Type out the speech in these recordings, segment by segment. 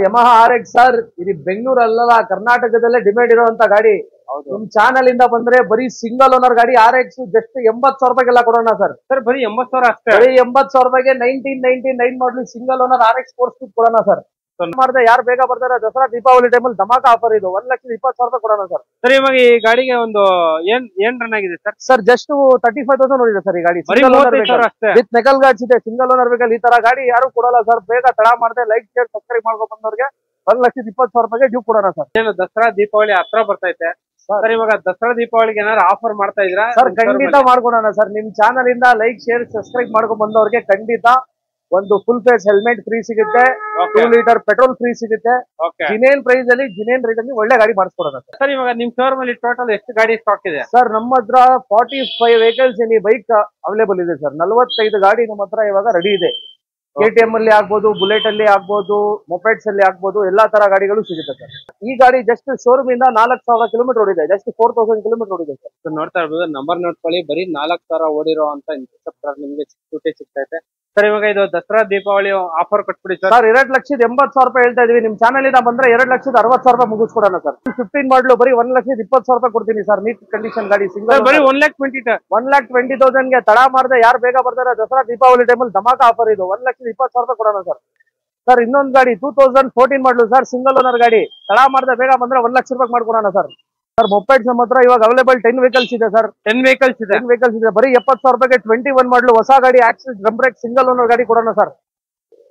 Yamaha RX sir, ಇದು ಬೆಂಗಳೂರಲ್ಲ ಕರ್ನಾಟಕದಲ್ಲೇ demand ಇರುವಂತ ಗಾಡಿ. ನಿಮ್ ಚಾನಲ್ ಇಂದ ಬಂದ್ರೆ ಬರೀ ಸಿಂಗಲ್ ಓನರ್ ಗಾಡಿ RX ಜಸ್ಟ್ 80,000 ರೂಪಾಯಿಗೆಲ್ಲ ಕೊಡೋಣ ಸರ್. ಸರ್ ಬರೀ 80,000 ಅಷ್ಟೇ. ಬರೀ 80,000 ರೂಪಾಯಿಗೆ 1999 model single owner RX sports ಕೊಡೋಣ ಸರ್. ಮಾಡಿದ್ರೆ ಯಾರು ಬೇಗ ಬರ್ತಾರೆ ದಸರಾ ದೀಪಾವಳಿ ಟೈಮಲ್ಲಿ ಧಮಾಕ ಆಫರ್ ಇದು 1,20,000 ರೂಪಾಯಿ ಕೊಡೋಣ ಸರ್. ಸರ್ ಇವಾಗ ಈ ಗಾಡಿಗೆ ಒಂದು ಏನ್ ರನ್ ಆಗಿದೆ ಸರ್? ಸರ್ ಜಸ್ಟ್ 35,000 ನೋಡಿದೆ ಸರ್ ಈ ಗಾಡಿ. ವಿತ್ ಮೆಕಲ್ ಗಾಡ್ಸ್ ಇದೆ, ಸಿಂಗಲ್ ಓನರ್ ವೆಹಿಕಲ್. ಈ ತರ ಗಾಡಿ ಯಾರು ಕೊಡಲ್ಲ ಸರ್. ಬೇಗ ತಡ ಮಾಡದೆ ಲೈಕ್ ಶೇರ್ ಸಬ್ಸ್ಕ್ರೈಬ್ ಮಾಡ್ಕೊ ಬಂದವ್ರಿಗೆ 1,20,000 ರೂಪಾಯಿಗೆ ಡ್ಯೂ ಕೊಡೋಣ ಸರ್. ಏನು ದಸರಾ ದೀಪಾವಳಿ ಹತ್ರ ಬರ್ತೈತೆ ಸರ್, ಇವಾಗ ದಸರಾ ದೀಪಾವಳಿಗೆ ಏನಾದ್ರು ಆಫರ್ ಮಾಡ್ತಾ ಇದ್ರಾ? ಸರ್ ಖಂಡಿತ ಮಾಡ್ಕೊಡೋಣ ಸರ್. ನಿಮ್ ಚಾನಲ್ ಇಂದ ಲೈಕ್ ಶೇರ್ ಸಬ್ಸ್ಕ್ರೈಬ್ ಮಾಡ್ಕೊ ಬಂದವ್ರಿಗೆ ಖಂಡಿತ ಒಂದು ಫುಲ್ ಫೇಸ್ ಹೆಲ್ಮೆಟ್ ಫ್ರೀ ಸಿಗುತ್ತೆ, 2 ಲೀಟರ್ ಪೆಟ್ರೋಲ್ ಫ್ರೀ ಸಿಗುತ್ತೆ. ಜಿನೇನ್ ಪ್ರೈಸ್ ಅಲ್ಲಿ ಜಿನೇನ್ ರೇಟ್ ಅಲ್ಲಿ ಒಳ್ಳೆ ಗಾಡಿ ಮಾಡಿಸ್ಕೊಡೋಣ ಸರ್. ಇವಾಗ ನಿಮ್ ಶೋರೂಮ್ ಅಲ್ಲಿ ಟೋಟಲ್ ಎಷ್ಟು ಗಾಡಿ ಸ್ಟಾಕ್ ಇದೆ ಸರ್? ನಮ್ಮ ಹತ್ರ 45 ವೆಹಿಕಲ್ಸ್ ಇನ್ ಬೈಕ್ ಅವೈಲೇಬಲ್ ಇದೆ ಸರ್. 45 ಗಾಡಿ ನಮ್ಮ ಹತ್ರ ಇವಾಗ ರೆಡಿ ಇದೆ. KTM ಅಲ್ಲಿ ಆಗ್ಬೋದು, ಬುಲೆಟ್ ಅಲ್ಲಿ ಆಗ್ಬೋದು, ಮೊಪೆಡ್ಸ್ ಅಲ್ಲಿ ಆಗ್ಬೋದು, ಎಲ್ಲಾ ತರ ಗಾಡಿಗಳು ಸಿಗುತ್ತೆ ಸರ್. ಈ ಗಾಡಿ ಜಸ್ಟ್ ಶೋರೂಮ್ ಇಂದ 4,000 ಕಿಲೋಮೀಟರ್ ಓಡಿದೆ, ಜಸ್ಟ್ 4,000 ಕಿಲೋಮೀಟರ್ ಓಡಿದೆ ಸರ್. ನೋಡ್ತಾ ಇರ್ಬೋದು, ನಂಬರ್ ನೋಡ್ಕೊಳ್ಳಿ, ಬರೀ 4,000 ಓಡಿರೋ ಅಂತ ಇಂಟರ್ಸೆಪ್ಟರ್ ನಿಮ್ಗೆ ಸಿಗ್ತೈತೆ ಸರ್. ಇವಾಗ ಇದು ದಸರಾ ದೀಪಾವಳಿ ಆಫರ್ ಕೊಟ್ಬಿಡಿ ಸರ್. 2,80,000 ರೂಪಾಯಿ ಹೇಳ್ತಾ ಇದೀವಿ. ನಿಮ್ ಚಾನಲ್ ಇಂದ ಬಂದ್ರೆ 2,60,000 ರೂಪಾಯಿ ಮುಗಿಸ್ಕೊಡೋಣ ಸರ್. 15 ಮಾಡಲು ಬರೀ 1,20,000 ರೂಪಾಯಿ ಕೊಡ್ತೀನಿ ಸರ್. ನೀಟ್ ಕಂಡೀಷನ್ ಗಾಡಿ ಸಿಂಗಲ್ ಬರೀ 1,20,000 ಗೆ ತಡ ಮಾಡದೆ ಯಾರು ಬೇಗ ಬರ್ತಾರೆ ದಸರಾ ದೀಪಾವಳಿ ಟೈಮಲ್ಲಿ ಧಮಾಕ ಆಫರ್ ಇದು 1,20,000 ರೂಪಾಯಿ ಕೊಡೋಣ ಸರ್. ಸರ್ ಇನ್ನೊಂದು ಗಾಡಿ 2014 ಮಾಡಲು ಸರ್, ಸಿಂಗಲ್ ಓನರ್ ಗಾಡಿ. ತಡ ಮಾಡದೆ ಬೇಗ ಬಂದ್ರೆ 1,00,000 ರೂಪಾಯಿ ಮಾಡ್ಕೊಡೋಣ ಸರ್. ಸರ್ ಮೊಪೆಡ್ಸ್ ನಮ್ಮ ಹತ್ರ ಇವಾಗ ಅವೈಲೇಬಲ್ 10 ವೆಹಿಕಲ್ಸ್ ಇದೆ ಸರ್. 10 ವೆಹಿಕಲ್ಸ್ ಇದೆ. ಬರೀ 70,000 ರೂಪಾಯಿಗೆ 21 ಮಾಡಲು ಹೊಸ ಗಾಡಿ Axis drum break single owner ಗಾಡಿ ಕೊಡೋಣ ಸರ್.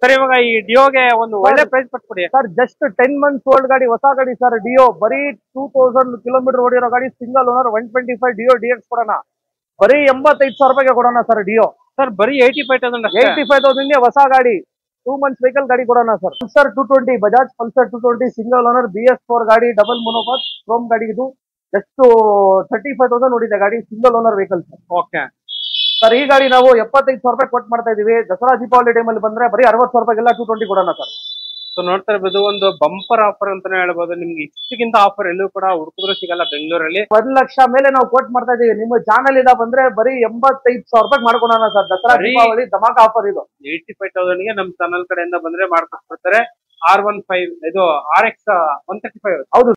ಸರ್ ಇವಾಗ ಈ ಡಿಯೋಗೆ ಒಂದು ಒಳ್ಳೆ ಪ್ರೈಸ್ ಕೊಟ್ಬಿಡಿ ಸರ್. ಜಸ್ಟ್ 10 ಮಂತ್ಸ್ ಓಲ್ಡ್ ಗಾಡಿ, ಹೊಸ ಗಾಡಿ ಸರ್. ಡಿಯೋ ಬರೀ 2,000 ಕಿಲೋಮೀಟರ್ ಓಡಿರೋ ಗಾಡಿ, ಸಿಂಗಲ್ ಓನರ್ 125 ಡಿಯೋ DX ಕೊಡೋಣ. ಬರೀ 85,000 ರೂಪಾಯಿಗೆ ಕೊಡೋಣ ಸರ್ ಡಿಯೋ. ಸರ್ ಬರೀ 85,000 ಹೊಸ ಗಾಡಿ, 2 ಮಂತ್ಸ್ ವೆಹಿಕಲ್ ಗಾಡಿ ಕೊಡೋಣ sir. Pulsar 220, Bajaj Pulsar 220 single owner BS4 ಗಾಡಿ, ಡಬಲ್ ಮೊನೋಪಾತ್ ಕ್ರೋಮ್ ಗಾಡಿ. ಇದು ಜಸ್ಟ್ 35,000 ನೋಡಿದೆ ಗಾಡಿ, single owner vehicle sir. Okay sir. ಈ ಗಾಡಿ ನಾವು 75,000 ರೂಪಾಯಿ ಕೊಟ್ಟು ಮಾಡ್ತಾ ಇದೀವಿ. ದಸರಾ ದೀಪಾವಳಿ ಟೈಮಲ್ಲಿ ಬಂದ್ರೆ ಬರೀ 60,000 ರೂಪಾಯಿಗೆಲ್ಲ 220 ಕೊಡೋಣ ಸರ್. ಸೊ ನೋಡ್ತಾ ಇರ್ಬೋದು, ಒಂದು ಬಂಪರ್ ಆಫರ್ ಅಂತಾನೆ ಹೇಳ್ಬೋದು. ನಿಮ್ಗೆ ಇಷ್ಟಕ್ಕಿಂತ ಆಫರ್ ಎಲ್ಲೂ ಕೂಡ ಹುಡುಕಿದ್ರು ಸಿಗಲ್ಲ ಬೆಂಗಳೂರಲ್ಲಿ. 1,00,000 ಮೇಲೆ ನಾವು ಕೋಟ್ ಮಾಡ್ತಾ ಇದೀವಿ. ನಿಮ್ಮ ಚಾನಲ್ ಇಂದ ಬಂದ್ರೆ ಬರೀ 85,000 ರೂಪಾಯಿ ಮಾಡ್ಕೊಳೋಣ ಸರ್. ದಸರಾ ದೀಪಾವಳಿ ಧಮಾಕ ಆಫರ್ ಇದು. 85,000 ಗೆ ನಮ್ ಚಾನಲ್ ಕಡೆಯಿಂದ ಬಂದ್ರೆ ಮಾಡ್ಕೊಡ್ತಾರೆ. R15 ಇದು RX 135. ಹೌದು.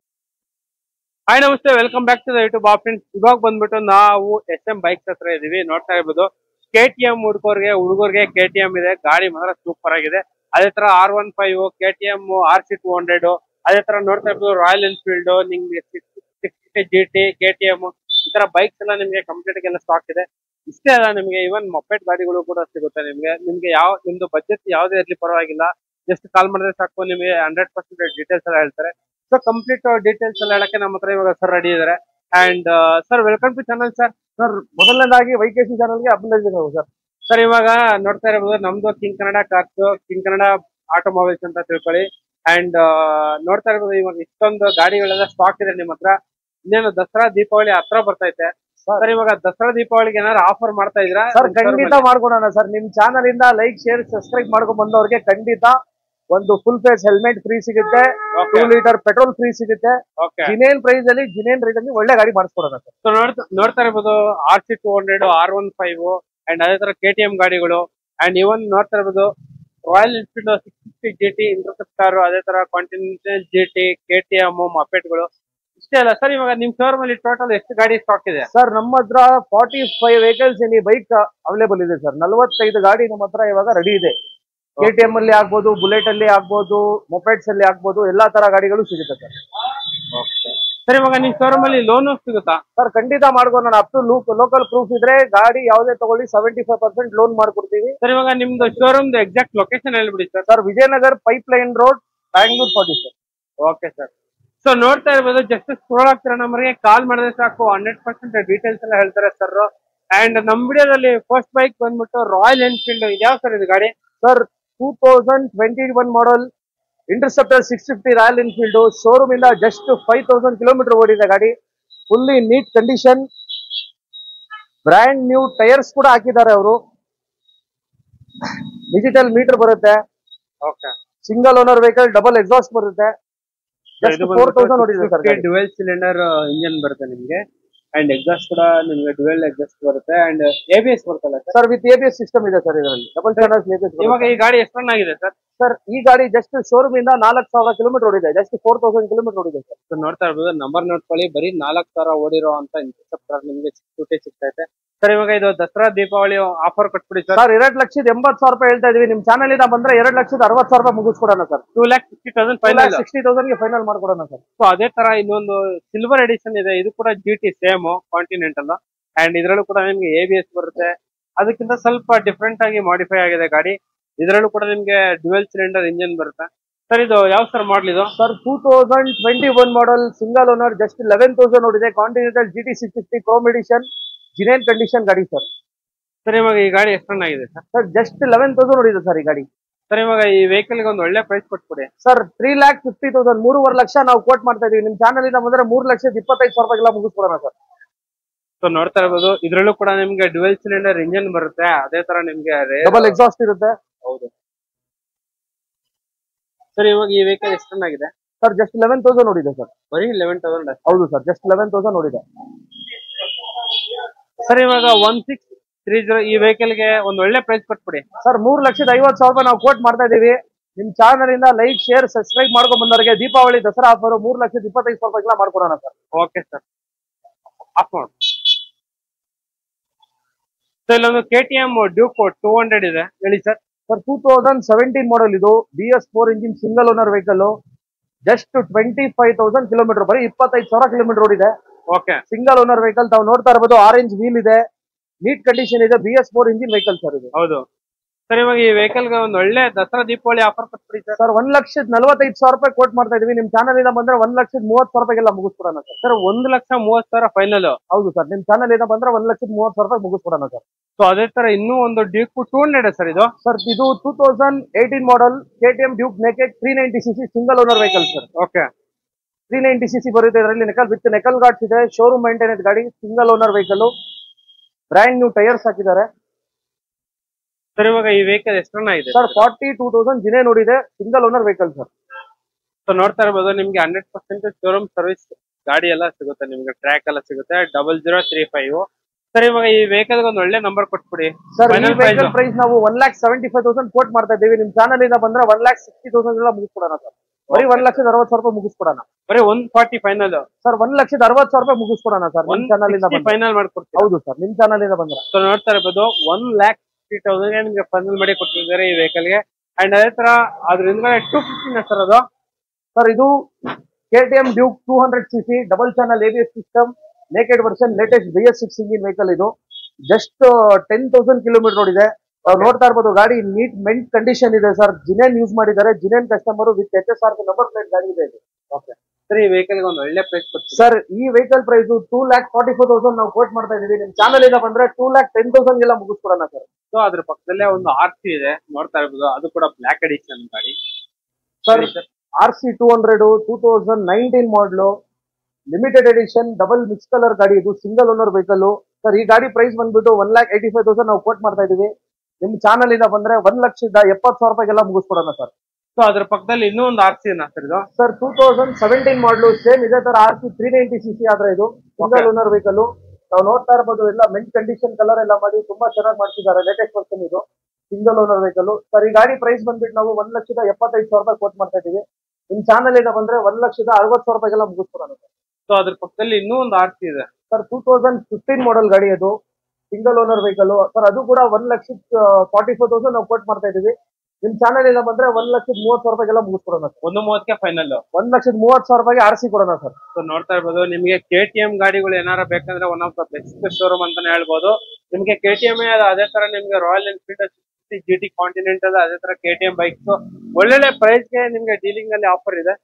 ಹಾಯ್ ನಮಸ್ತೆ, welcome back to the YouTube option. ಇವಾಗ ಬಂದ್ಬಿಟ್ಟು ನಾವು SM ಬೈಕ್ಸ್ ಹತ್ರ ಇದೀವಿ. ನೋಡ್ತಾ ಇರ್ಬೋದು, KTM ಹುಡುಗರಿಗೆ KTM ಇದೆ. ಗಾಡಿ ಮಾತ್ರ ಸೂಪರ್ ಆಗಿದೆ. ಅದೇ ತರ R15, KTM RC200, ಅದೇ ತರ ನೋಡ್ತಾ ಇರ್ಬೋದು ರಾಯಲ್ ಎನ್ಫೀಲ್ಡ್, ನಿಮ್ಗೆ 650 GT, KTM ಈ ತರ ಬೈಕ್ಸ್ ಎಲ್ಲ ನಿಮ್ಗೆ ಕಂಪ್ಲೀಟ್ ಎಲ್ಲ ಸ್ಟಾಕ್ ಇದೆ. ಇಷ್ಟೇ ಅಲ್ಲ, ನಿಮ್ಗೆ ಇವನ್ ಮೊಪೆಟ್ ಗಾಡಿಗಳು ಕೂಡ ಸಿಗುತ್ತೆ. ನಿಮ್ಗೆ ನಿಮ್ದು ಬಜೆಟ್ ಯಾವ್ದೇ ಇರ್ಲಿ ಪರವಾಗಿಲ್ಲ, ಜಸ್ಟ್ ಕಾಲ್ ಮಾಡಿದ್ರೆ ಸಾಕು. ನಿಮಗೆ 100% ಡೀಟೇಲ್ಸ್ ಎಲ್ಲ ಹೇಳ್ತಾರೆ. ಸೊ ಕಂಪ್ಲೀಟ್ ಡೀಟೇಲ್ಸ್ ಎಲ್ಲ ಹೇಳಕ್ಕೆ ನಮ್ಮ ಹತ್ರ ಇವಾಗ ಸರ್ ರೆಡಿ ಇದಾರೆ. And sir welcome to channel sir. Sir ಮೊದಲನೇದಾಗಿ YKC ಚಾನಲ್ಗೆ ಅಭಿನಂದನೆ ಸರ್. ಸರ್ ಇವಾಗ ನೋಡ್ತಾ ಇರಬಹುದು, ನಮ್ದು king Kannada cars, king Kannada automobiles ಅಂತ ತಿಳ್ಕೊಳ್ಳಿ. ಅಂಡ್ ನೋಡ್ತಾ ಇರ್ಬೋದು, ಇವಾಗ ಇಷ್ಟೊಂದು ಗಾಡಿಗಳೆಲ್ಲ ಸ್ಟಾಕ್ ಇದೆ ನಿಮ್ಮ ಹತ್ರ. ಇನ್ನೇನು ದಸರಾ ದೀಪಾವಳಿ ಹತ್ರ ಬರ್ತೈತೆ ಸರ್. ಇವಾಗ ದಸರಾ ದೀಪಾವಳಿಗೆ ಏನಾದ್ರು ಆಫರ್ ಮಾಡ್ತಾ ಇದ್ರಾ? ಸರ್ ಖಂಡಿತ ಮಾಡ್ಕೊಡೋಣ ಸರ್. ನಿಮ್ ಚಾನಲ್ ಇಂದ ಲೈಕ್ ಶೇರ್ ಸಬ್ಸ್ಕ್ರೈಬ್ ಮಾಡ್ಕೊ ಬಂದವ್ರಿಗೆ ಖಂಡಿತ ಒಂದು ಫುಲ್ ಫೇಸ್ ಹೆಲ್ಮೆಟ್ ಫ್ರೀ ಸಿಗುತ್ತೆ, 2 ಲೀಟರ್ ಪೆಟ್ರೋಲ್ ಫ್ರೀ ಸಿಗುತ್ತೆ. ಜಿನೇನ್ ಪ್ರೈಸ್ ಅಲ್ಲಿ ಜಿನೇನ್ ರೇಟ್ ಅಲ್ಲಿ ಒಳ್ಳೆ ಗಾಡಿ ಮಾಡಿಸ್ಕೊಡೋಣ ಸರ್. ಸೊ ನೋಡ್ತಾ ಇರ್ಬೋದು, RC200, R15 ಅಂಡ್ ಅದೇ ತರ KTM ಗಾಡಿಗಳು. ಅಂಡ್ ಇವನ್ ನೋಡ್ತಾ ಇರ್ಬೋದು ರಾಯಲ್ ಎನ್ಫೀಲ್ಡ್ 650 GT, ಇಂಟರ್ಸೆಪ್ಟರ್, ಅದೇ ತರ ಕಾಂಟಿನೆಂಟಲ್ GT, KTM ಮೊಪೆಟ್ಗಳು. ಇಷ್ಟೇ ಅಲ್ಲ ಸರ್, ಇವಾಗ ನಿಮ್ ಶೋರೂಮ್ ಅಲ್ಲಿ ಟೋಟಲ್ ಎಷ್ಟು ಗಾಡಿ ಸ್ಟಾಕ್ ಇದೆ ಸರ್? ನಮ್ಮ ಹತ್ರ 45 ವೆಹಿಕಲ್ಸ್ ಇನ್ ಬೈಕ್ ಅವೈಲೇಬಲ್ ಇದೆ ಸರ್. 45 ಗಾಡಿ ನಮ್ಮ ಹತ್ರ ಇವಾಗ ರೆಡಿ ಇದೆ. KTM ಅಲ್ಲಿ ಆಗ್ಬೋದು, ಬುಲೆಟ್ ಅಲ್ಲಿ ಆಗ್ಬೋದು, ಮೊಪೆಡ್ಸ್ ಅಲ್ಲಿ ಆಗ್ಬೋದು, ಎಲ್ಲಾ ತರ ಗಾಡಿಗಳು ಸಿಗುತ್ತೆ ಸರ್. ಸರ್ ಇವಾಗ ನಿಮ್ ಶೋರೂಮ್ ಅಲ್ಲಿ ಲೋನ್ ಸಿಗುತ್ತಾ? ಸರ್ ಖಂಡಿತ ಮಾಡ್ಕೊಡೋಣ. ಅಪ್ ಟು ಲೋಕಲ್ ಪ್ರೂಫ್ ಇದ್ರೆ ಗಾಡಿ ಯಾವುದೇ ತಗೊಳ್ಳಿ 75% ಲೋನ್ ಮಾಡ್ಕೊಡ್ತೀವಿ. ಸರ್ ಇವಾಗ ನಿಮ್ದು ಶೋರೂಮ್ ಎಕ್ಸಾಕ್ಟ್ ಲೊಕೇಶನ್ ಹೇಳ್ಬಿಡಿ sir. Sir Vijayanagar pipeline road, Bangalore 40 sir. Okay sir. So ನೋಡ್ತಾ ಇರ್ಬೋದು, ಜಸ್ಟ್ ಸ್ಕ್ರೋಲ್ ಆಗ್ತಿರೋ ನಂಬರ್ಗೆ ಕಾಲ್ ಮಾಡಿದ್ರೆ ಸಾಕು, 100% ಡೀಟೇಲ್ಸ್ ಎಲ್ಲ ಹೇಳ್ತಾರೆ ಸರ್. ಅಂಡ್ ನಮ್ ವಿಡಿಯೋದಲ್ಲಿ ಫಸ್ಟ್ ಬೈಕ್ ಬಂದ್ಬಿಟ್ಟು ರಾಯಲ್ ಎನ್ಫೀಲ್ಡ್. ಇದ್ಯಾವ ಸರ್ ಇದು ಗಾಡಿ? Sir 2021 model interceptor 650 Royal Enfield. Showroom ಇಂದ ಜಸ್ಟ್ 5,000 ಕಿಲೋಮೀಟರ್ ಓಡಿದೆ ಗಾಡಿ. Fully neat condition, brand new tyres ಕೂಡ ಹಾಕಿದ್ದಾರೆ ಅವರು. ಡಿಜಿಟಲ್ ಮೀಟರ್ ಬರುತ್ತೆ. Single owner vehicle, double exhaust ಬರುತ್ತೆ. 4,000 ನೋಡಿದೆ ಸರ್. ಡ್ಯುಯಲ್ ಸಿಲಿಂಡರ್ ಇಂಜಿನ್ ಬರುತ್ತೆ ನಿಮ್ಗೆ. ಅಂಡ್ ಎಕ್ಸಾಸ್ಟ್ ಕೂಡ ನಿಮ್ಗೆ ಡ್ಯುಯಲ್ ಎಕ್ಸಾಸ್ಟ್ ಬರುತ್ತೆ ಅಂಡ್ ABS ಬರ್ತಲ್ಲ sir. Sir with ABS system ಇದೆ ಸರ್ ಇದರಲ್ಲಿ, ಡಬಲ್ ಚಾನಲ್ಸ್ ABS. ಇವಾಗ ಈ ಗಾಡಿ ಎಷ್ಟು ರನ್ ಆಗಿದೆ ಸರ್? ಸರ್ ಈ ಗಾಡಿ ಜಸ್ಟ್ ಶೋರೂಮ್ ಇಂದ 4000 ಕಿಲೋಮೀಟರ್ ಓಡಿದೆ, ಜಸ್ಟ್ 4000 ಕಿಲೋಮೀಟರ್ ಓಡಿದೆ ಸರ್. ಸೊ ನೋಡ್ತಾ ಇರ್ಬೋದು, ನಂಬರ್ ನೋಡ್ಕೊಳ್ಳಿ, ಬರೀ 4000 ಓಡಿರೋ ಅಂತ ಇಂಟರ್ಸೆಪ್ಟರ್ ನಿಮ್ಗೆ ಸಿಗ್ತೈತೆ ಸರ್. ಇವಾಗ ಇದು ದಸರಾ ದೀಪಾವಳಿ ಆಫರ್ ಕೊಟ್ಬಿಡಿ ಸರ್. ಸರ್ 2,80,000 ರೂಪಾಯಿ ಹೇಳ್ತಾ ಇದೀವಿ, ನಿಮ್ ಚಾನಲ್ ಇಂದ ಬಂದ್ರೆ 2,60,000 ರೂಪಾಯಿ ಮುಗಿಸ್ಕೊಡೋಣ ಸರ್. 2,60,000 ಫೈನಲ್, 60,000 ಗೆ ಫೈನಲ್ ಮಾಡ್ಕೊಡೋಣ ಸರ್. ಸೊ ಅದೇ ತರ ಇನ್ನೊಂದು ಸಿಲ್ವರ್ ಎಡಿಷನ್ ಇದೆ, ಇದು ಕೂಡ GT ಸೇಮ್ ಕಾಂಟಿನೆಂಟಲ್ ಅಂಡ್ ಇದರಲ್ಲೂ ಕೂಡ ನಿಮ್ಗೆ ABS ಬರುತ್ತೆ. ಅದಕ್ಕಿಂತ ಸ್ವಲ್ಪ ಡಿಫ್ರೆಂಟ್ ಆಗಿ ಮಾಡಿಫೈ ಆಗಿದೆ ಗಾಡಿ. ಇದರಲ್ಲೂ ಕೂಡ ನಿಮ್ಗೆ ಡ್ಯುಯಲ್ ಸಿಲಿಂಡರ್ ಇಂಜಿನ್ ಬರುತ್ತೆ ಸರ್. ಇದು ಯಾವ ಸರ್ ಮಾಡಲ್ ಇದು? ಸರ್ 2021 ಮಾಡಲ್, ಸಿಂಗಲ್ ಓನರ್, ಜಸ್ಟ್ 11,000 ನೋಡಿದೆ. Continental GT 650 Chrome edition, ಜಿನೇನ್ condition ಗಾಡಿ ಸರ್. ಸರ್ ಇವಾಗ ಈ ಗಾಡಿ ಎಷ್ಟು ರನ್ ಆಗಿದೆ ಸರ್? ಸರ್ ಜಸ್ಟ್ 11,000 ನೋಡಿದೆ ಸರ್ ಈ ಗಾಡಿ. ಸರ್ ಇವಾಗ ಈ ವೆಹಿಕಲ್ ಗೆ ಒಂದು ಒಳ್ಳೆ ಪ್ರೈಸ್ ಕೊಟ್ಬಿಡಿ ಸರ್. 3,50,000, 3.5 ಲಕ್ಷ ನಾವು ಕೋಟ್ ಮಾಡ್ತಾ ಇದೀವಿ. ನಿಮ್ ಚಾನಲ್ ಇಂದ ಬಂದ್ರೆ 3,25,000 ರೂಪಾಯಿಗೆಲ್ಲ ಮುಗಿಸ್ಕೊಡೋಣ ಸರ್. ಸೊ ನೋಡ್ತಾ ಇರ್ಬೋದು, ಇದ್ರಲ್ಲೂ ಕೂಡ ನಿಮ್ಗೆ ಡ್ಯುಯಲ್ ಸಿಲಿಂಡರ್ ಇಂಜಿನ್ ಬರುತ್ತೆ. ಅದೇ ತರ ನಿಮ್ಗೆ ಡಬಲ್ ಎಕ್ಸಾಸ್ಟ್ ಇರುತ್ತೆ. ಹೌದು ಸರ್. ಇವಾಗ ಈ ವೆಹಿಕಲ್ ಎಷ್ಟು ರನ್ ಆಗಿದೆ ಸರ್? ಜಸ್ಟ್ 11,000 ನೋಡಿದೆ ಸರ್. ಬರೀ 11,000? ಹೌದು ಸರ್, ಜಸ್ಟ್ 11,000 ನೋಡಿದೆ ಸರ್. ಇವಾಗ 1630 ಈ ವೆಹಿಕಲ್ ಗೆ ಒಂದು ಒಳ್ಳೆ ಪ್ರೈಸ್ ಕೊಟ್ಬಿಡಿ ಸರ್. 3,50,000 ರೂಪಾಯಿ ನಾವು ಕೋಟ್ ಮಾಡ್ತಾ ಇದೀವಿ. ನಿಮ್ ಚಾನಲ್ ಇಂದ ಲೈಕ್, ಶೇರ್, ಸಬ್ಸ್ಕ್ರೈಬ್ ಮಾಡ್ಕೊಂಡ್ ಬಂದವರಿಗೆ ದೀಪಾವಳಿ ದಸರಾ ಆಫರ್ 3,25,000 ರೂಪಾಯಿ ಮಾಡ್ಕೊಡೋಣ ಸರ್. ಓಕೆ ಸರ್, ಆಫ್ ಮಾಡಿ. ಸರ್ ಇಲ್ಲೊಂದು KTM ಡ್ಯೂಕ್ 200 ಇದೆ, ಹೇಳಿ ಸರ್. ಸರ್ 2017 ಮಾಡಲ್, ಇದು BS4 engine, single owner vehicle, just 25,000 kilometre, ಬರೀ 25,000 ಕಿಲೋಮೀಟರ್ ಓಡಿದೆ. Okay, single owner vehicle. ತಾವು ನೋಡ್ತಾ ಇರಬಹುದು, ಆರೆಂಜ್ ವೀಲ್ ಇದೆ, ನೀಟ್ ಕಂಡೀಷನ್ ಇದೆ, BS4 ಇಂಜಿನ್ ವೆಹಿಕಲ್ ಸರ್ ಇದು. ಹೌದು ಸರ್. ಇವಾಗ ಈ ವೆಹಿಕಲ್ ಗೆ ಒಂದು ಒಳ್ಳೆ ದಸರಾ ದೀಪಾವಳಿ ಆಫರ್ ಕೊಟ್ಬಿಡಿ ಸರ್. ಸರ್ 1,45,000 ರೂಪಾಯಿ ಕೋಟ್ ಮಾಡ್ತಾ ಇದೀವಿ. ನಿಮ್ ಚಾನಲ್ ಇಂದ ಬಂದ್ರೆ 1,30,000 ರೂಪಾಯಿಗೆಲ್ಲ ಮುಗಿಸ್ಕೊಡೋಣ ಸರ್. Sir 1,30,000 final? ಹೌದು ಸರ್, ನಿಮ್ ಚಾನಲ್ ಇಂದ ಬಂದ್ರೆ 1,30,000 ರೂಪಾಯಿ ಮುಗಿಸ್ಕೊಡೋಣ ಸರ್. ಸೊ ಅದೇ ತರ ಇನ್ನೂ ಒಂದು ಡ್ಯೂಕ್ 200 ಸರ್ ಇದು. ಸರ್ ಇದು 2018 ಮಾಡಲ್ KTM Duke naked 390cc single owner vehicle sir. Okay, 390cc ಬರುತ್ತೆ. ಇದರಲ್ಲಿ ವಿತ್ ನೆಕಲ್ ಗಾರ್ಡ್ಸ್ ಇದೆ, ಶೋರೂಮ್ ಮೇಂಟೆನೆನ್ಸ್ ಗಾಡಿ, single owner vehicle, brand new tyres ಹಾಕಿದ್ದಾರೆ ಸರ್. ಇವಾಗ ಈ ವೆಹಿಕಲ್ ಎಷ್ಟು ರನ್ ಆಗಿದೆ ಸರ್? 42,000 ಜಿನೇ ನೋಡಿದೆ, single owner vehicle sir. So ನೋಡ್ತಾ ಇರ್ಬೋದು, ನಿಮ್ಗೆ 100% ಶೋರೂಮ್ ಸರ್ವಿಸ್ ಗಾಡಿ ಎಲ್ಲ ಸಿಗುತ್ತೆ, ನಿಮ್ಗೆ ಟ್ರ್ಯಾಕ್ ಎಲ್ಲ ಸಿಗುತ್ತೆ. 0035 ಸರ್. ಇವಾಗ ಈ ವೆಹಿಕಲ್ ಒಂದು ಒಳ್ಳೆ ನಂಬರ್ ಕೊಟ್ಬಿಡಿ ಸರ್. ಈ ವೆಹಿಕಲ್ ಪ್ರೈಸ್ ನಾವು 1,75,000 ಕೋಟ್ ಮಾಡ್ತಾ ಇದ್ದೀವಿ. ನಿಮ್ ಚಾನಲ್ ಇಂದ ಬಂದ್ರೆ 1,60,000 ಎಲ್ಲ ಮುಗಿಸ್ಕೊಡೋಣ ಸರ್. ಬರೀ 1,60,000 ರೂಪಾಯಿ ಮುಗಿಸ್ಕೊಡೋಣ. ಬರೀ 140 ಫೈನಲ್ ಸರ್. 1,60,000 ರೂಪಾಯಿ ಮುಗಿಸ್ಕೊಡೋಣ ಸರ್. ನಿಮ್ ಚಾನಲ್ ಇಂದ ಫೈನಲ್ ಮಾಡ್ಕೊಡ್ತೀವಿ. ಹೌದು ಸರ್, ನಿಮ್ ಚಾನಲ್ ಇಂದ ಬಂದ್ರೆ. ಸೊ ನೋಡ್ತಾ ಇರ್ಬೋದು, 1,60,000 ನಿಮ್ಗೆ ಫೈನಲ್ ಮಾಡಿ ಕೊಟ್ಟಿದ್ದಾರೆ ಈ ವೆಹಿಕಲ್ ಗೆ. ಅಂಡ್ ಅದೇ ತರ ಅದ್ರ ಹಿಂದ್ಗಡೆ 250 ಸರ್ ಅದು. ಸರ್ ಇದು KTM Duke 200cc, double channel ABS system, naked version, latest BS6 engine vehicle. ಇದು ಜಸ್ಟ್ 10,000 ಕಿಲೋಮೀಟರ್ ಓಡಿದೆ. ನೋಡ್ತಾ ಇರ್ಬೋದು, ಗಾಡಿ ನೀಟ್ ಮೆಂಟ್ ಕಂಡೀಷನ್ ಇದೆ ಸರ್. ಜಿನೇನ್ ಯೂಸ್ ಮಾಡಿದ್ದಾರೆ, genuine customer with HSR number plate ಗಾಡಿ ಇದೆ ಇದು. Okay sir. ಈ ವೆಹಿಕಲ್ ಗೆ ಒಂದು ಒಳ್ಳೆ ಪ್ರೈಸ್ ಕೊಡ್ತೀವಿ ಸರ್. ಈ ವೆಹಿಕಲ್ ಪ್ರೈಸ್ 2,44,000 ನಾವು ಕೋಟ್ ಮಾಡ್ತಾ ಇದೀವಿ. ನಿಮ್ ಚಾನಲ್ ಇಂದ ಬಂದ್ರೆ 2,10,000 ಎಲ್ಲ ಮುಗಿಸ್ಕೊಡೋಣ ಸರ್. ಸೊ ಅದ್ರ ಪಕ್ಕದಲ್ಲೇ ಒಂದು RC ಇದೆ, ನೋಡ್ತಾ ಇರ್ಬೋದು, ಅದು ಕೂಡ ಬ್ಲಾಕ್ ಎಡಿಷನ್ ಗಾಡಿ sir. RC 200 2019 model, limited edition, double mix colour ಗಾಡಿ, ಇದು ಸಿಂಗಲ್ ಓನರ್ ವೆಹಿಕಲ್ ಸರ್. ಈ ಗಾಡಿ ಪ್ರೈಸ್ ಬಂದ್ಬಿಟ್ಟು 1,85,000 ನಾವು ಕೋಟ್ ಮಾಡ್ತಾ ಇದೀವಿ. ನಿಮ್ ಚಾನಲ್ ಇಂದ ಬಂದ್ರೆ 1,70,000 ರೂಪಾಯಿಗೆಲ್ಲ ಮುಗಿಸ್ಕೊಡೋಣ ಸರ್. ಸೊ ಅದ್ರ ಪಕ್ಕದಲ್ಲಿ ಇನ್ನೂ ಒಂದು RC ಸರ್ ಇದು. ಸರ್ 2017 ಮಾಡಲು, ಸೇಮ್ ಇದೇ ತರ RC 390cc ಆದ್ರೆ ಇದು ಸಿಂಗಲ್ ಓನರ್ ವೆಹಿಕಲ್. ನಾವು ನೋಡ್ತಾ ಇರಬಹುದು, ಎಲ್ಲ ಮೆಂಟ್ ಕಂಡೀಷನ್ ಕಲರ್ ಎಲ್ಲ ಮಾಡಿ ತುಂಬಾ ಚೆನ್ನಾಗಿ ಮಾಡ್ತಿದ್ದಾರೆ. ಲೇಟೆಸ್ಟ್ ವರ್ಷನ್ ಇದು, ಸಿಂಗಲ್ ಓನರ್ ವೆಹಿಕಲ್ ಸರ್. ಈ ಗಾಡಿ ಪ್ರೈಸ್ ಬಂದ್ಬಿಟ್ಟು ನಾವು 1,75,000 ರೂಪಾಯಿ ಕೋಟ್ ಮಾಡ್ತಾ ಇದೀವಿ. ನಿಮ್ ಚಾನಲ್ ಇಂದ ಬಂದ್ರೆ 1,60,000 ರೂಪಾಯಿಗೆಲ್ಲ ಮುಗಿಸ್ಕೊಡೋಣ ಸರ್. ಸೊ ಅದ್ರ ಪಕ್ಕದಲ್ಲಿ ಇನ್ನೂ ಒಂದು RC ಇದೆ ಸರ್. 2015 ಮಾಡಲ್ ಗಾಡಿ, ಅದು ಸಿಂಗಲ್ ಓನರ್ ವೆಹಿಕಲ್ ಸರ್. ಅದು ಕೂಡ 1,44,000 ನಾವು ಕೋಟ್ ಮಾಡ್ತಾ ಇದೀವಿ. ನಿಮ್ ಚಾನಲ್ ಇಂದ ಬಂದ್ರೆ 1,30,000 ರೂಪಾಯಿಗೆಲ್ಲ ಮುಗಿಸ್ಕೊಡೋಣ ಸರ್. 130 ಫೈನಲ್, 1,30,000 ರೂಪಾಯಿಗೆ RC ಕೊಡೋಣ ಸರ್. ಸೊ ನೋಡ್ತಾ ಇರ್ಬೋದು, ನಿಮಗೆ KTM ಗಾಡಿಗಳು ಏನಾರ ಬೇಕಂದ್ರೆ one of the best showroom ಅಂತಾನೆ ಹೇಳ್ಬೋದು. ನಿಮ್ಗೆ KTM ಅದೇ ತರ ನಿಮ್ಗೆ ರಾಯಲ್ ಎನ್ಫೀಲ್ಡ್ GT ಕಾಂಟಿನೆಂಟಲ್, ಅದೇ ತರ KTM ಬೈಕ್ಸ್ ಒಳ್ಳೊಳ್ಳೆ ಪ್ರೈಸ್ ಗೆ ನಿಮ್ಗೆ ಡೀಲಿಂಗ್ ಅಲ್ಲಿ ಆಫರ್ ಇದೆ.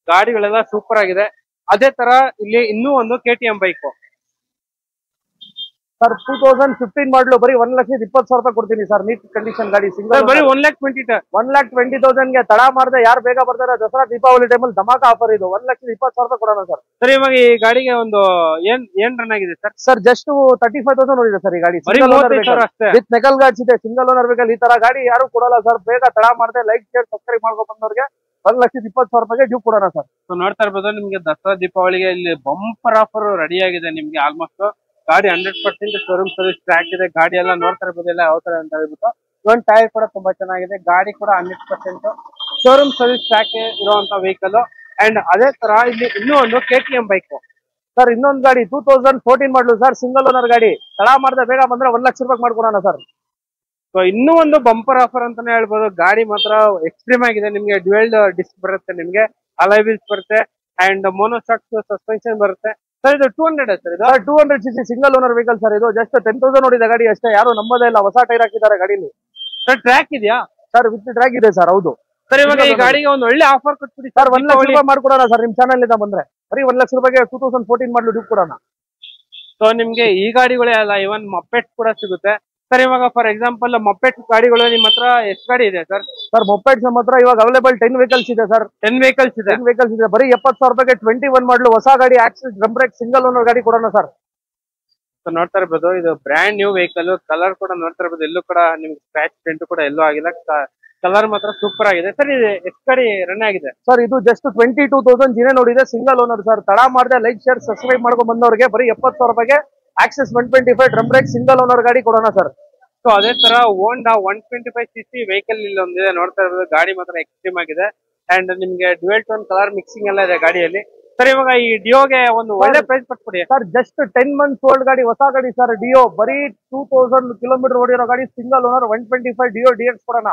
ಗಾಡಿಗಳೆಲ್ಲ ಸೂಪರ್ ಆಗಿದೆ. ಅದೇ ತರ ಇಲ್ಲಿ ಇನ್ನೂ ಒಂದು KTM ಬೈಕ್ ಸರ್. 2015 ಮಾಡಲು, ಬರೀ 1,20,000 ರೂಪಾಯಿ ಕೊಡ್ತೀನಿ ಸರ್. ನೀಟ್ ಕಂಡೀಷನ್ ಗಾಡಿ, ಸಿಂಗಲ್. ಬರೀ 1,20,000 ಗೆ ತಡ ಮಾಡದೆ ಯಾರು ಬೇಗ ಬರ್ತಾರೆ, ದಸರಾ ದೀಪಾವಳಿ ಟೈಮಲ್ಲಿ ಧಮಾಕ ಆಫರ್ ಇದು. 1,20,000 ರೂಪಾಯಿ ಕೊಡೋಣ ಸರ್. ಸರ್ ಇವಾಗ ಈ ಗಾಡಿಗೆ ಒಂದು ಏನ್ ರನ್ ಆಗಿದೆ ಸರ್? ಸರ್ ಜಸ್ಟ್ 35,000 ನೋಡಿದೆ ಸರ್ ಈ ಗಾಡಿ. ವಿತ್ ನೆಕಲ್ ಗಾರ್ಡ್ಸ್ ಇದೆ, ಸಿಂಗಲ್ ಓನರ್ ವೆಹಿಕಲ್. ಈ ತರ ಗಾಡಿ ಯಾರು ಕೊಡಲ್ಲ ಸರ್. ಬೇಗ ತಡ ಮಾಡದೆ ಲೈಕ್, ಶೇರ್, ಸಬ್ಸ್ಕ್ರೈಬ್ ಮಾಡ್ಕೊ ಬಂದವ್ರಿಗೆ 1,20,000 ರೂಪಾಯಿಗೆ ಡ್ಯೂ ಕೊಡೋಣ ಸರ್. ಸೊ ನೋಡ್ತಾ ಇರ್ಬೋದು ನಿಮ್ಗೆ ದಸರಾ ದೀಪಾವಳಿಗೆ ಇಲ್ಲಿ ಬಂಪರ್ ಆಫರ್ ರೆಡಿ ಆಗಿದೆ ನಿಮ್ಗೆ. ಆಲ್ಮೋಸ್ಟ್ ಗಾಡಿ 100% ಶೋರೂಮ್ ಸರ್ವಿಸ್ ಟ್ರ್ಯಾಕ್ ಇದೆ. ಗಾಡಿ ಎಲ್ಲ ನೋಡ್ತಾ ಇರ್ಬೋದು ಎಲ್ಲ ಯಾವ ತರ ಅಂತ ಹೇಳ್ಬಿಟ್ಟು. ಇವನ್ ಟೈರ್ ಕೂಡ ತುಂಬಾ ಚೆನ್ನಾಗಿದೆ. ಗಾಡಿ ಕೂಡ 100% ಶೋರೂಮ್ ಸರ್ವಿಸ್ ಟ್ರ್ಯಾಕ್ ಇರುವಂತ ವೆಹಿಕಲ್. ಅಂಡ್ ಅದೇ ತರ ಇಲ್ಲಿ ಇನ್ನೂ ಒಂದು KTM ಬೈಕ್ ಸರ್. ಇನ್ನೊಂದು ಗಾಡಿ 2014 ಮಾಡಲು ಸರ್, ಸಿಂಗಲ್ ಓನರ್ ಗಾಡಿ. ತಡ ಮಾಡದೆ ಬೇಗ ಬಂದ್ರೆ 1 ಲಕ್ಷ ರೂಪಾಯಿ ಮಾಡ್ಕೊಡೋಣ ಸರ್. ಸೊ ಇನ್ನೂ ಒಂದು ಬಂಪರ್ ಆಫರ್ ಅಂತಾನೆ ಹೇಳ್ಬೋದು. ಗಾಡಿ ಮಾತ್ರ ಎಕ್ಸ್ಟ್ರೀಮ್ ಆಗಿದೆ. ನಿಮ್ಗೆ ಡ್ಯುಯಲ್ ಡಿಸ್ಕ್ ಬರುತ್ತೆ, ನಿಮ್ಗೆ ಅಲಾಯ್ ವೀಲ್ಸ್ ಬರುತ್ತೆ ಅಂಡ್ ಮೋನೋಶಾಕ್ ಸಸ್ಪೆನ್ಷನ್ ಬರುತ್ತೆ ಸರ್. ಇದು 200 ಸರ್. ಇದು 200cc single owner vehicle sir. ಇದು ಜಸ್ಟ್ 10,000 ನೋಡಿದೆ ಗಾಡಿ ಅಷ್ಟೇ. ಯಾರು ನಂಬೋದೇ ಇಲ್ಲ. ಹೊಸ ಟೈರ್ ಹಾಕಿದ್ದಾರೆ ಗಾಡಿಲಿ ಸರ್. ಟ್ರ್ಯಾಕ್ ಇದೆಯಾ ಸರ್? ವಿತ್ ಟ್ರ್ಯಾಕ್ ಇದೆ ಸರ್. ಹೌದು ಸರ್. ಇವಾಗ ಈ ಗಾಡಿಗೆ ಒಂದು ಒಳ್ಳೆ ಆಫರ್ ಕೊಟ್ಬಿಡಿ ಸರ್. 1 ಲಕ್ಷ ರೂಪಾಯಿ ಮಾಡ್ಕೊಡೋಣ ಸರ್. ನಿಮ್ ಚಾನಲ್ ಇಂದ ಬಂದ್ರೆ ಬರೀ 1 ಲಕ್ಷ ರೂಪಾಯಿಗೆ 2014 ಮಾಡಲು ಡ್ಯೂ ಕೊಡೋಣ. ಸೊ ನಿಮ್ಗೆ ಈ ಗಾಡಿಗಳೇ ಅಲ್ಲ, ಇವನ್ ಮೊಪೆಟ್ ಕೂಡ ಸಿಗುತ್ತೆ ಸರ್. ಇವಾಗ ಫಾರ್ ಎಕ್ಸಾಂಪಲ್ ಮೊಪೆಟ್ ಗಾಡಿಗಳು ನಿಮ್ಮ ಹತ್ರ ಎಷ್ಟು ಗಾಡಿ ಇದೆ ಸರ್? ಸರ್ ಮೊಪೆಟ್ಸ್ ನಮ್ಮ ಹತ್ರ ಇವಾಗ ಅವೈಲೇಬಲ್ 10 ವೆಹಿಕಲ್ಸ್ ಇದೆ ಸರ್. 10 ವೆಹಿಕಲ್ಸ್ ಇದೆ. 10 ವೆಹಿಕಲ್ಸ್ ಇದೆ. ಬರೀ 70,000 ರೂಪಾಯಿಗೆ 21 ಮಾಡಲು ಹೊಸ ಗಾಡಿ Axis drum break single owner ಗಾಡಿ ಕೊಡೋಣ ಸರ್. ಸೊ ನೋಡ್ತಾ ಇರ್ಬೋದು ಇದು ಬ್ರ್ಯಾಂಡ್ ನ್ಯೂ ವೆಹಿಕಲ್. ಕಲರ್ ಕೂಡ ನೋಡ್ತಾ ಇರ್ಬೋದು, ಎಲ್ಲೂ ಕೂಡ ನಿಮ್ಗೆ ಸ್ಕ್ರಾಚ್ ಪೇಂಟ್ ಕೂಡ ಎಲ್ಲೂ ಆಗಿಲ್ಲ. ಕಲರ್ ಮಾತ್ರ ಸೂಪರ್ ಆಗಿದೆ ಸರ್. ಇದು ಎಷ್ಟು ಗಾಡಿ ರನ್ ಆಗಿದೆ ಸರ್? ಇದು ಜಸ್ಟ್ 22,000 ಜಿನೇ ನೋಡಿದೆ. Single owner sir. ತಡ ಮಾಡದೆ ಲೈಕ್ ಶೇರ್ ಸಬ್ಸ್ಕ್ರೈಬ್ ಮಾಡ್ಕೊಂಡ್ ಬಂದವರಿಗೆ ಬರೀ 70,000 ರೂಪಾಯಿಗೆ Axis 125 drum break single owner ಗಾಡಿ ಕೊಡೋಣ ಸರ್. ಸೊ ಅದೇ ತರ ಹೋಂಡಾ 125cc ವೆಹಿಕಲ್ ಇಲ್ಲಿ ಒಂದಿದೆ. ನೋಡ್ತಾ ಇರೋದು ಗಾಡಿ ಮಾತ್ರ ಎಕ್ಸ್ಟ್ರೀಮ್ ಆಗಿದೆ ಅಂಡ್ ನಿಮ್ಗೆ ಡ್ಯುಯಲ್ ಟೋನ್ ಕಲರ್ ಮಿಕ್ಸಿಂಗ್ ಎಲ್ಲ ಇದೆ ಗಾಡಿಯಲ್ಲಿ ಸರ್. ಇವಾಗ ಈ ಡಿಯೋಗೆ ಒಂದು ಒಳ್ಳೆ ಪ್ರೈಸ್ ಕೊಟ್ಬಿಡಿ ಸರ್. ಜಸ್ಟ್ 10 ಮಂತ್ಸ್ ಓಲ್ಡ್ ಗಾಡಿ, ಹೊಸ ಗಾಡಿ ಸರ್. ಡಿಯೋ ಬರೀ 2000 ಕಿಲೋಮೀಟರ್ ಓಡಿರೋ ಗಾಡಿ, ಸಿಂಗಲ್ ಓನರ್ 125 ಡಿಯೋ DX ಕೊಡೋಣ.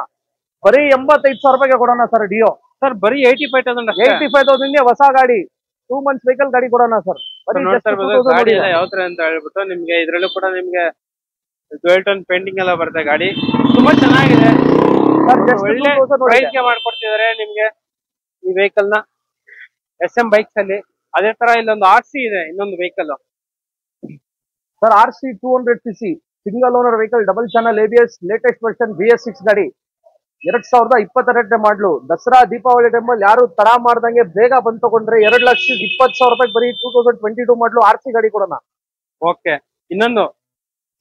ಬರೀ 85,000 ರೂಪಾಯಿಗೆ ಕೊಡೋಣ ಸರ್ ಡಿಯೋ. ಸರ್ ಬರೀ 85,000 85,000 ಹೊಸ ಗಾಡಿ 2 ಮಂತ್ಸ್ ವೆಹಿಕಲ್ ಗಾಡಿ ಕೊಡೋಣ ಸರ್. ನೋಡ್ತಾ ಇರ್ಬೋದು ಗಾಡಿ ಎಲ್ಲ ಯಾವ ತರ ಅಂತ ಹೇಳ್ಬಿಟ್ಟು. ನಿಮ್ಗೆ ಇದ್ರಲ್ಲೂ ಕೂಡ ನಿಮ್ಗೆ ಡ್ಯುಯಲ್ ಟೋನ್ ಪೇಂಟಿಂಗ್ ಎಲ್ಲ ಬರುತ್ತೆ. ಗಾಡಿ ತುಂಬಾ ಚೆನ್ನಾಗಿದೆ. ಒಳ್ಳೆ ಪ್ರೈಸ್ ಗೆ ಮಾಡ್ಕೊಡ್ತಿದ್ದಾರೆ ನಿಮ್ಗೆ ಈ ವೆಹಿಕಲ್ ನ SM ಬೈಕ್ಸ್ ಅಲ್ಲಿ. ಅದೇ ತರ ಇಲ್ಲೊಂದು RC ಇದೆ, ಇನ್ನೊಂದು vehicle sir. RC 200cc single owner vehicle, double channel ABS, latest version BS6 ಗಾಡಿ, 2022 ಮಾಡಲು. ದಸರಾ ದೀಪಾವಳಿ ಟೈಮಲ್ಲಿ ಯಾರು ತಡ ಮಾಡ್ದಂಗೆ ಬೇಗ ಬಂದ್ ತಗೊಂಡ್ರೆ 2,20,000 ರೂಪಾಯಿ ಬರೀ 2022 ಮಾಡಲು RC ಗಾಡಿ ಕೊಡೋಣ. ಓಕೆ. ಇನ್ನೊಂದು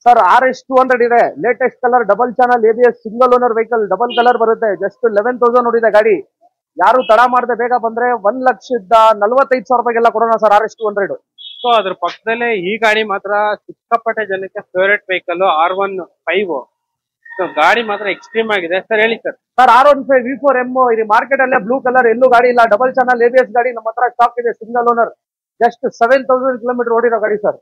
ಸರ್ RS 200 ಇದೆ. Latest colour, double channel ABS, single owner vehicle, double colour ಬರುತ್ತೆ. ಜಸ್ಟ್ 11,000 ನೋಡಿದೆ ಗಾಡಿ. ಯಾರು ತಡ ಮಾಡದೆ ಬೇಗ ಬಂದ್ರೆ 1,45,000 ರೂಪಾಯಿಗೆಲ್ಲ ಕೊಡೋಣ ಸರ್ RS 200. ಸೊ ಅದ್ರ ಪಕ್ಕದಲ್ಲೇ ಈ ಗಾಡಿ ಮಾತ್ರ ಸಿಕ್ಕಾಪಟ್ಟೆ ಜನಕ್ಕೆ ಫೇವರೇಟ್ ವೆಹಿಕಲ್ R15. ಸೊ ಗಾಡಿ ಮಾತ್ರ ಎಕ್ಸ್ಟ್ರೀಮ್ ಆಗಿದೆ ಸರ್. ಹೇಳಿ ಸರ್. ಸರ್ R15 V4M ಇದು ಮಾರ್ಕೆಟ್ ಅಲ್ಲೇ ಬ್ಲೂ ಕಲರ್, ಎಲ್ಲೂ ಗಾಡಿ ಇಲ್ಲ. ಡಬಲ್ ಚಾನಲ್ ABS ಗಾಡಿ ನಮ್ಮ ಹತ್ರ ಸ್ಟಾಕ್ ಇದೆ. ಸಿಂಗಲ್ ಓನರ್, ಜಸ್ಟ್ 7,000 ಕಿಲೋಮೀಟರ್ ಓಡಿರೋ ಗಾಡಿ ಸರ್.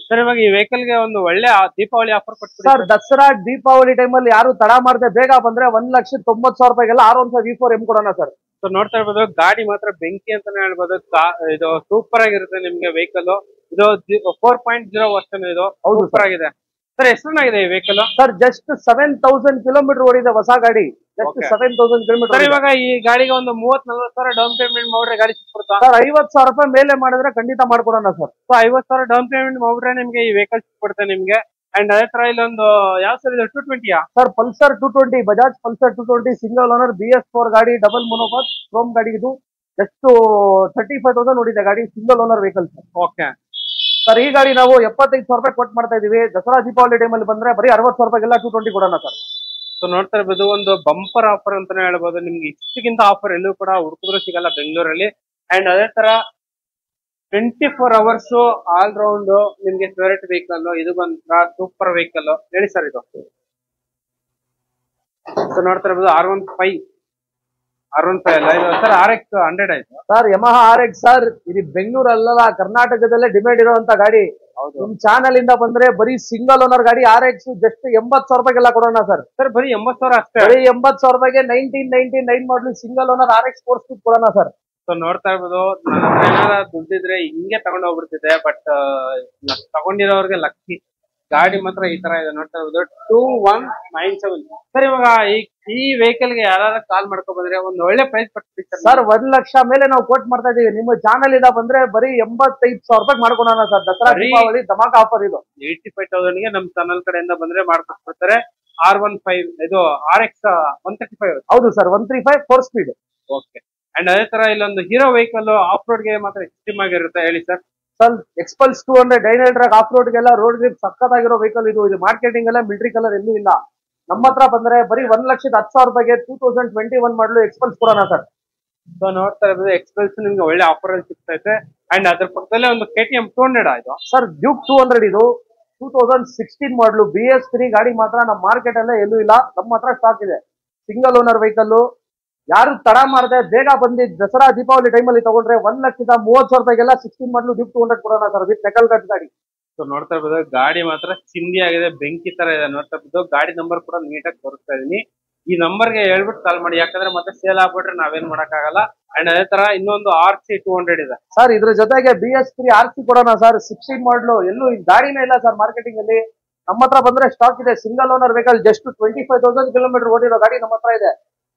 ಸರ್ ಇವಾಗ ಈ ವೆಹಿಕಲ್ ಗೆ ಒಂದು ಒಳ್ಳೆ ದೀಪಾವಳಿ ಆಫರ್ ಕೊಟ್ಬಿಡಿ ಸರ್. ದಸರಾ ದೀಪಾವಳಿ ಟೈಮಲ್ಲಿ ಯಾರು ತಡ ಮಾಡದೆ ಬೇಗ ಬಂದ್ರೆ 1,90,000 ರೂಪಾಯಿಗೆಲ್ಲ R15 V4M ಕೊಡೋಣ ಸರ್. ಸೊ ನೋಡ್ತಾ ಇರ್ಬೋದು ಗಾಡಿ ಮಾತ್ರ ಬೆಂಕಿ ಅಂತಾನೆ ಹೇಳ್ಬೋದು. ಇದು ಸೂಪರ್ ಆಗಿರುತ್ತೆ ನಿಮ್ಗೆ ವೆಹಿಕಲ್. ಇದು 4.0 ವರ್ಷನ್. ಇದು ಸೂಪರ್ ಆಗಿದೆ ಸರ್. ಎಷ್ಟನಾಗಿದೆ ಈ ವೆಹಿಕಲ್? ಸರ್ ಜಸ್ಟ್ 7,000 ಕಿಲೋಮೀಟರ್ ಓಡಿದೆ ಹೊಸ ಗಾಡಿ. Just 7,000 kilometre. ಸರ್ ಇವಾಗ ಈ ಗಾಡಿಗೆ ಒಂದು 30-40,000 ಡೌನ್ ಪೇಮೆಂಟ್ ಮಾಡಿದ್ರೆ ಗಾಡಿ ಸಿಕ್ಬಿಡುತ್ತಾ ಸರ್? 50,000 ರೂಪಾಯಿ ಮೇಲೆ ಮಾಡಿದ್ರೆ ಖಂಡಿತ ಮಾಡ್ಕೊಡೋಣ ಸರ್. ಸೊ 50,000 ಡೌನ್ ಪೇಮೆಂಟ್ ಮಾಡಿದ್ರೆ ನಿಮ್ಗೆ ಈ ವೆಹಿಕಲ್ ಸಿಕ್ಬಿಡುತ್ತೆ ನಿಮ್ಗೆ. ಅಂಡ್ ಅದೇ ತರ ಇಲ್ಲೊಂದು ಯಾವ ಸರ್ ಇದು 220 sir? Pulsar 220, Bajaj Pulsar 220 single owner BS4 ಗಾಡಿ, ಡಬಲ್ ಮೊನೋಪಾತ್ ಕ್ರೋಮ್ ಗಾಡಿ. ಇದು ಜಸ್ಟ್ 35,000 ನೋಡಿದೆ ಗಾಡಿ, single owner vehicle sir. Okay sir. ಈ ಗಾಡಿ ನಾವು 75,000 ರೂಪಾಯಿ ಕೊಟ್ಟು ಮಾಡ್ತಾ ಇದೀವಿ. ದಸರಾ ದೀಪಾವಳಿ ಟೈಮಲ್ಲಿ ಬಂದ್ರೆ ಬರೀ 60,000 ರೂಪಾಯಿಗೆಲ್ಲ 220 ಕೊಡೋಣ ಸರ್. ಸೊ ನೋಡ್ತಾ ಇರ್ಬೋದು ಒಂದು ಬಂಪರ್ ಆಫರ್ ಅಂತಾನೆ ಹೇಳ್ಬೋದು. ನಿಮ್ಗೆ ಇಷ್ಟಕ್ಕಿಂತ ಆಫರ್ ಎಲ್ಲೂ ಕೂಡ ಹುಡುಕಿದ್ರು ಸಿಗಲ್ಲ ಬೆಂಗಳೂರಲ್ಲಿ. ಅಂಡ್ ಅದೇ ತರ 24 hours ಆಲ್ ರೌಂಡ್ ನಿಮ್ಗೆ ಫೇವರೇಟ್ ವೆಹಿಕಲ್. ಇದು ಬಂದ್ರ ಸೂಪರ್ ವೆಹಿಕಲ್. ಹೇಳಿ ಸರ್ ಇದು. ಸೊ ನೋಡ್ತಾ ಇರ್ಬೋದು R15 ಅಲ್ಲ ಇದು ಸರ್. RX 100 ಆಯ್ತು ಸರ್. Yamaha RX sir. ಇದು ಬೆಂಗಳೂರಲ್ಲ, ಕರ್ನಾಟಕದಲ್ಲೇ ಡಿಮ್ಯಾಂಡ್ ಇರುವಂತ ಗಾಡಿ. ನಿಮ್ ಚಾನಲ್ ಇಂದ ಬಂದ್ರೆ ಬರೀ ಸಿಂಗಲ್ ಓನರ್ ಗಾಡಿ RX ಜಸ್ಟ್ 80,000 ರೂಪಾಯಿಗೆಲ್ಲ ಕೊಡೋಣ ಸರ್. ಸರ್ ಬರೀ 80,000 ಅಷ್ಟೇ. ಬರೀ 80,000 ರೂಪಾಯಿಗೆ 1999 ಮಾಡಲು ಸಿಂಗಲ್ ಓನರ್ RX ಸ್ಪೋರ್ಟ್ಸ್ ಕೊಡೋಣ ಸರ್. ಸೊ ನೋಡ್ತಾ ಇರ್ಬೋದು ಏನಾರ ದುಡ್ಡಿದ್ರೆ ಹಿಂಗೆ ತಗೊಂಡ್ ಹೋಗ್ಬಿಡ್ತಿದೆ. But ತಗೊಂಡಿರೋರ್ಗೆ lucky. ಗಾಡಿ ಮಾತ್ರ ಈ ತರ ಇದೆ. ನೋಡ್ತಾ ಇರ್ಬೋದು 2197. ಸರ್ ಇವಾಗ ಈ ವೆಹಿಕಲ್ ಗೆ ಯಾರು ಕಾಲ್ ಮಾಡ್ಕೊ ಬಂದ್ರೆ ಒಂದು ಒಳ್ಳೆ ಪ್ರೈಸ್ ಕೊಡ್ತೀವಿ ಸರ್. 1 ಲಕ್ಷ ಮೇಲೆ ನಾವು ಕೋಟ್ ಮಾಡ್ತಾ ಇದೀವಿ. ನಿಮ್ಮ ಚಾನಲ್ ಇಂದ ಬಂದ್ರೆ ಬರೀ 85,000 ರೂಪಾಯಿ ಮಾಡ್ಕೊಳೋಣ ಸರ್. ದಸರಾ ದೀಪಾವಳಿ ಧಮಾಕ ಆಫರ್ ಇದು. 85,000 ಗೆ ನಮ್ ಚಾನಲ್ ಕಡೆಯಿಂದ ಬಂದ್ರೆ ಮಾಡ್ಕೊಡ್ತಾರೆ. R15 ಇದು RX 135. ಹೌದು ಸರ್. 135 4 ಸ್ಪೀಡ್. ಓಕೆ. ಅಂಡ್ ಅದೇ ತರ ಇಲ್ಲೊಂದು ಹೀರೋ ವೆಹಿಕಲ್ ಆಫ್ ರೋಡ್ ಗೆ ಮಾತ್ರ ಎಕ್ಸ್ಟ್ರೀಮ್ ಆಗಿರುತ್ತೆ. ಹೇಳಿ sir. Sir Xpulse 200 dual track off road ಗೆಲ್ಲ ರೋಡ್ ಗ್ರಿಪ್ ಸಕ್ಕತ್ತಾಗಿರೋ ವೆಹಿಕಲ್ ಇದು. ಇದು ಮಾರ್ಕೆಟಿಂಗ್ ಎಲ್ಲ ಮಿಲಿಟರಿ ಕಲರ್ ಎಲ್ಲೂ ಇಲ್ಲ. ನಮ್ಮ ಹತ್ರ ಬಂದ್ರೆ ಬರೀ 1,10,000 ರೂಪಾಯಿಗೆ 2021 ಮಾಡಲು ಎಕ್ಸ್ಪಲ್ಸ್ ಕೊಡೋಣ ಸರ್. ಸೊ ನೋಡ್ತಾ ಇರೋದು ಎಕ್ಸ್ಪೆಲ್ಸ್ ನಿಮ್ಗೆ ಒಳ್ಳೆ ಆಫರ್ ಅಲ್ಲಿ ಸಿಗ್ತೈತೆ ಅಂಡ್ ಅದ್ರ ಪಕ್ಕದಲ್ಲೇ ಒಂದು KTM 200 ಆಯ್ತು ಸರ್ ಡ್ಯೂಕ್ 200 ಇದು 2016 ಮಾಡಲು BS3 ಗಾಡಿ ಮಾತ್ರ ನಮ್ಮ ಮಾರ್ಕೆಟ್ ಅಲ್ಲೇ ಎಲ್ಲೂ ಇಲ್ಲ, ನಮ್ಮ ಹತ್ರ ಸ್ಟಾಕ್ ಇದೆ. ಸಿಂಗಲ್ ಓನರ್ ವೆಹಿಕಲ್, ಯಾರು ತಡ ಮಾಡದೆ ಬೇಗ ಬಂದು ದಸರಾ ದೀಪಾವಳಿ ಟೈಮಲ್ಲಿ ತಗೊಂಡ್ರೆ 1,30,30,000 ರೂಪಾಯಿಗೆಲ್ಲ 16 ಮಾಡಲು ಡ್ಯೂಕ್ 200 ಕೊಡೋಣ ಸರ್, ವಿತ್ ಮೆಟಲ್ ಕಟ್ ಗಾಡಿ. ಸೊ ನೋಡ್ತಾ ಇರ್ಬೋದು ಗಾಡಿ ಮಾತ್ರ ಚಿಂದಿ ಆಗಿದೆ, ಬೆಂಕಿ ತರ ಇದೆ. ನೋಡ್ತಾ ಇರ್ಬೋದು ಗಾಡಿ ನಂಬರ್ ಕೂಡ ನೀಟಾಗಿ ತೋರಿಸ್ತಾ ಇದೀನಿ. ಈ ನಂಬರ್ಗೆ ಹೇಳ್ಬಿಟ್ಟು ಕಾಲ್ ಮಾಡಿ, ಯಾಕಂದ್ರೆ ಮತ್ತೆ ಸೇಲ್ ಆಗ್ಬಿಟ್ರೆ ನಾವೇನ್ ಮಾಡಕ್ಕಾಗಲ್ಲ. ಅಂಡ್ ಅದೇ ತರ ಇನ್ನೊಂದು RC 200 ಇದೆ ಸರ್, ಇದ್ರ ಜೊತೆಗೆ BS3 RC ಕೊಡೋಣ ಸರ್, 16 ಮಾಡಲು. ಎಲ್ಲೂ ಈ ಗಾಡಿನೇ ಇಲ್ಲ ಸರ್ ಮಾರ್ಕೆಟಿಂಗ್ ಅಲ್ಲಿ. ನಮ್ಮ ಹತ್ರ ಬಂದ್ರೆ ಸ್ಟಾಕ್ ಇದೆ. Single owner vehicle, just 25,000 kilometre ಓಡಿರೋ ಗಾಡಿ ನಮ್ಮ ಹತ್ರ ಇದೆ.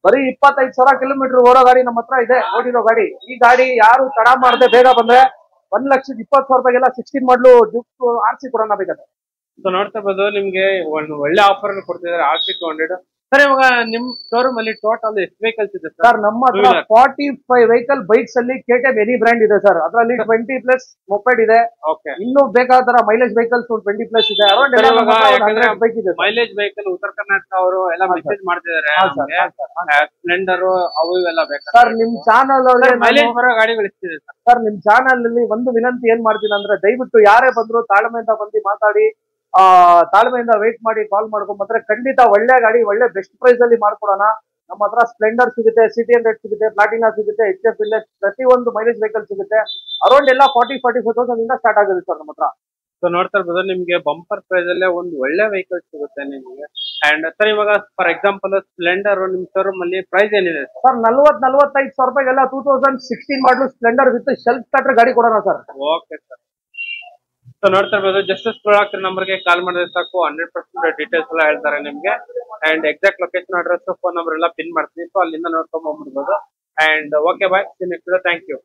ಬರೀ 25,000 ಕಿಲೋಮೀಟರ್ ಓಡೋ ಗಾಡಿ ನಮ್ಮ ಹತ್ರ ಇದೆ, ಓಡಿರೋ ಗಾಡಿ. ಈ ಗಾಡಿ ಯಾರು ತಡ ಮಾಡದೆ ಬೇಗ ಬಂದ್ರೆ 1,20,000 ರೂಪಾಯಿಗೆಲ್ಲ 16 ಮಾಡಲು ಡ್ಯೂಕ್ RC ಕೊಡೋಣ ಬೇಕಾದ್ರೆ. ಸೊ ನೋಡ್ತಾ ಇರ್ಬೋದು ನಿಮ್ಗೆ ಒಂದು ಒಳ್ಳೆ ಆಫರ್ ಅನ್ನು ಕೊಡ್ತಿದ್ದಾರೆ RC 200. ಸರ್ ಇವಾಗ ನಿಮ್ ಶೋರೂಮ್ ಅಲ್ಲಿ ಟೋಟಲ್ ಎಷ್ಟು ವೆಹಿಕಲ್ಸ್ ಇದೆ ಸರ್? ನಮ್ಮ ಹತ್ರ 45 ವೆಹಿಕಲ್ ಬೈಕ್ಸ್ ಅಲ್ಲಿ KTM ಎನಿ ಬ್ರ್ಯಾಂಡ್ ಇದೆ ಸರ್. ಅದರಲ್ಲಿ 20+ ಮೊಪೆಡ್ ಇದೆ. ಓಕೆ, ಇನ್ನು ಬೇಕಾದ ಮೈಲೇಜ್ ವೆಹಿಕಲ್ಸ್ 20+ ಇದೆ. ಬೈಕ್ ಇದೆ. ಮೈಲೇಜ್ ವೆಹಿಕಲ್ ಉತ್ತರ ಕರ್ನಾಟಕ ಅವರು ಎಲ್ಲ ಮೆಸೇಜ್ ಮಾಡ್ತಿದ್ದಾರೆ, ಸ್ಪ್ಲೆಂಡರ್ ಅವು ಇವೆಲ್ಲ ಬೇಕು ಸರ್. ನಿಮ್ ಚಾನಲ್ ಮೈಲೇಜ್ ಬರೋ ಗಾಡಿಗಳು ಎಷ್ಟಿದೆ ಸರ್? ನಿಮ್ ಚಾನಲ್ ಅಲ್ಲಿ ಒಂದು ವಿನಂತಿ ಏನ್ ಮಾಡ್ತೀನಿ ಅಂದ್ರೆ, ದಯವಿಟ್ಟು ಯಾರೇ ಬಂದ್ರು ತಾಳ್ಮೆಯಿಂದ ಬಂದು ಮಾತಾಡಿ, ತಾಳ್ಮೆಯಿಂದ ವೇಟ್ ಮಾಡಿ ಕಾಲ್ ಮಾಡ್ಕೊಂಡ್ ಬಂದ್ರೆ ಖಂಡಿತ ಒಳ್ಳೆ ಗಾಡಿ, ಒಳ್ಳೆ ಬೆಸ್ಟ್ ಪ್ರೈಸ್ ಅಲ್ಲಿ ಮಾಡ್ಕೊಡೋಣ. ನಮ್ಮ ಹತ್ರ ಸ್ಪ್ಲೆಂಡರ್ ಸಿಗುತ್ತೆ, CT 100 ಸಿಗುತ್ತೆ, ಪ್ಲಾಟಿನಾ ಸಿಗುತ್ತೆ, HF ಇಲ್ಲ, ಪ್ರತಿಯೊಂದು ಮೈಲೇಜ್ ವೆಹಿಕಲ್ ಸಿಗುತ್ತೆ. ಅರೌಂಡ್ ಎಲ್ಲ 40-45,000 ಇಂದ ಸ್ಟಾರ್ಟ್ ಆಗುತ್ತೆ ಸರ್ ನಮ್ಮ ಹತ್ರ. ಸೊ ನೋಡ್ತಾ ಇರ್ಬೋದು ನಿಮ್ಗೆ ಬಂಪರ್ ಪ್ರೈಸ್ ಅಲ್ಲೇ ಒಂದು ಒಳ್ಳೆ ವೆಹಿಕಲ್ ಸಿಗುತ್ತೆ ನಿಮ್ಗೆ. ಅಂಡ್ ಸರ್ ಇವಾಗ ಫಾರ್ ಎಕ್ಸಾಂಪಲ್ ಸ್ಪ್ಲೆಂಡರ್ ನಿಮ್ ಶೋರೂಮ್ ಅಲ್ಲಿ ಪ್ರೈಸ್ ಏನಿದೆ ಸರ್? 40-45,000 ರೂಪಾಯಿಗೆಲ್ಲ 2016 ಮಾಡಲು ಸ್ಪ್ಲೆಂಡರ್ ವಿತ್ ಸೆಲ್ಫ್ ಸ್ಟಾರ್ಟರ್ ಗಾಡಿ ಕೊಡೋಣ ಸರ್. Okay sir. ಸೊ ನೋಡ್ತಾ ಇರ್ಬೋದು ಜಸ್ಟ್ ಸ್ಕ್ರೋಲ್ ಆಗ್ತಿರೋ ನಂಬರ್ಗೆ ಕಾಲ್ ಮಾಡಿದ್ರೆ ಸಾಕು, 100% ಡೀಟೇಲ್ಸ್ ಎಲ್ಲ ಹೇಳ್ತಾರೆ ನಿಮ್ಗೆ. And exact location, address, phone number ಎಲ್ಲ ಪಿನ್ ಮಾಡ್ತೀನಿ. ಸೊ ಅಲ್ಲಿಂದ ನೋಡ್ಕೊಂಡ್ ಬಂದ್ಬಿಡ್ಬೋದು. And okay bye, next thank you.